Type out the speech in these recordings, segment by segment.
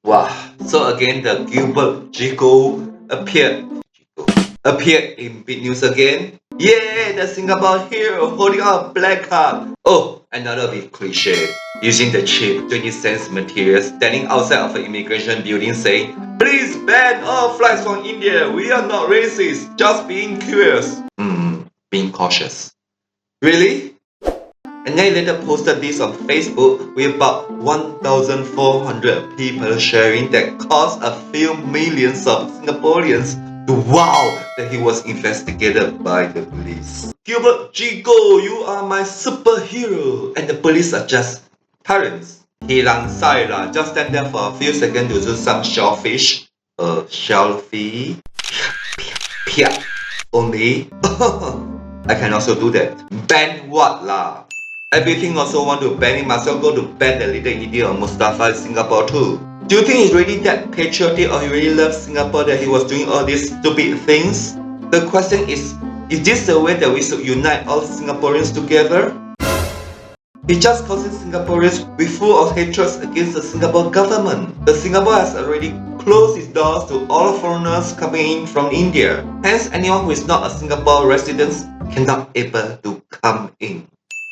Wow. So again, the Gilbert Goh appeared in big news again. Yay, the Singapore hero holding up a black card. Oh, another bit cliche. Using the cheap 20 cents material, standing outside of an immigration building saying, "Please ban all flights from India. We are not racist, just being curious." Being cautious. Really? And I later posted this on Facebook with about 1,400 people sharing that caused a few millions of Singaporeans to wow that he was investigated by the police. Gilbert Goh, you are my superhero, and the police are just parents. He lang sai lah, just stand there for a few seconds to do some shellfish. Shellfish. Only. I can also do that. Ban what lah? Everything also want to ban it, must well go to ban the little idiot of Mustafa in Singapore too. Do you think he's really that patriotic or he really loves Singapore that he was doing all these stupid things? The question is this the way that we should unite all Singaporeans together? He's just causing Singaporeans with full of hatred against the Singapore government. The Singapore has already closed its doors to all foreigners coming in from India. Hence, anyone who is not a Singapore resident cannot able to come in.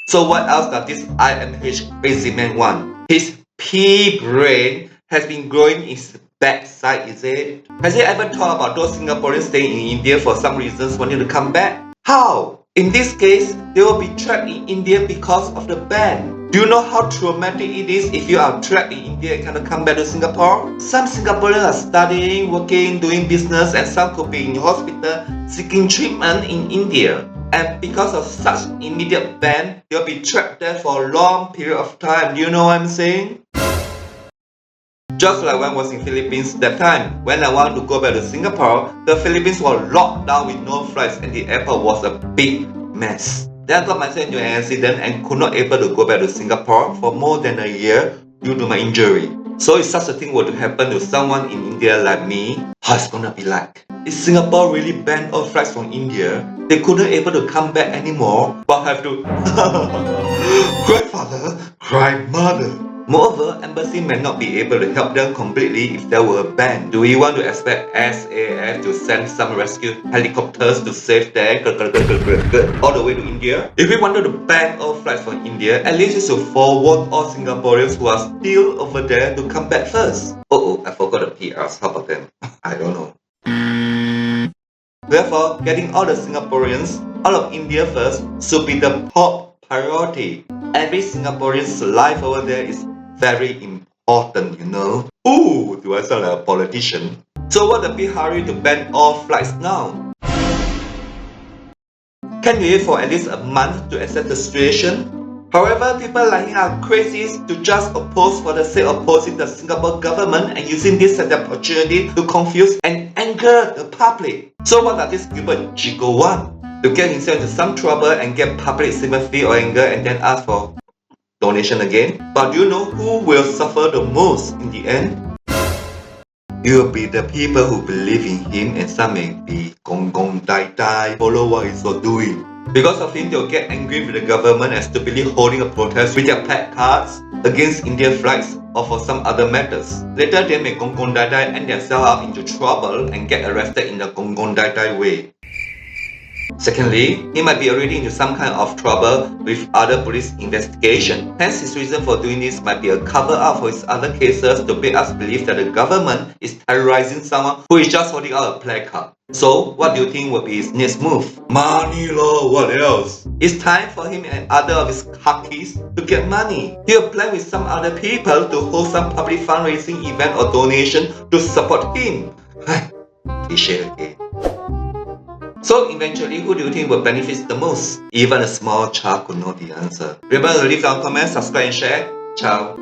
So what else does this IMH crazy man want? His pea brain has been growing in his backside, is it? Has he ever thought about those Singaporeans staying in India for some reasons wanting to come back? How? In this case, they will be trapped in India because of the ban. Do you know how traumatic it is if you are trapped in India and cannot come back to Singapore? Some Singaporeans are studying, working, doing business, and some could be in hospital seeking treatment in India. And because of such immediate ban, they'll be trapped there for a long period of time. Do you know what I'm saying? Just like when I was in Philippines that time, when I wanted to go back to Singapore, the Philippines was locked down with no flights and the airport was a big mess. Then I got myself into an accident and could not able to go back to Singapore for more than a year due to my injury. So if such a thing were to happen to someone in India like me, how it's gonna be like? If Singapore really banned all flights from India, they couldn't able to come back anymore, but have to grandfather, grandmother. Moreover, embassy may not be able to help them completely if there were a ban. Do we want to expect SAF to send some rescue helicopters to save them all the way to India? If we wanted to ban all flights from India, at least we should forward all Singaporeans who are still over there to come back first. Oh, I forgot the PRs. How about them? I don't know. Therefore, getting all the Singaporeans out of India first should be the top priority. Every Singaporean's life over there is very important, you know. Ooh, do I sound like a politician? So what the big hurry to ban all flights now? Can you wait for at least a month to assess the situation? However, people like him are crazy to just oppose for the sake of opposing the Singapore government and using this as an opportunity to confuse and anger the public. So what does this Gilbert Goh want? To get himself into some trouble and get public sympathy or anger and then ask for donation again? But do you know who will suffer the most in the end? It will be the people who believe in him, and some may be gong gong dai dai, follow what he's doing. Because of him, they'll get angry with the government and stupidly holding a protest with their placards against Indian flights or for some other matters. Later, they may gong gong dai dai and themselves up into trouble and get arrested in the gong gong dai dai way. Secondly, he might be already into some kind of trouble with other police investigation. Hence, his reason for doing this might be a cover-up for his other cases to make us believe that the government is terrorizing someone who is just holding out a placard. So, what do you think will be his next move? Money law, what else? It's time for him and other of his khakis to get money. He'll plan with some other people to hold some public fundraising event or donation to support him. Cliche again. So eventually, who do you think will benefit the most? Even a small child could know the answer. Remember to leave down comments, subscribe and share. Ciao.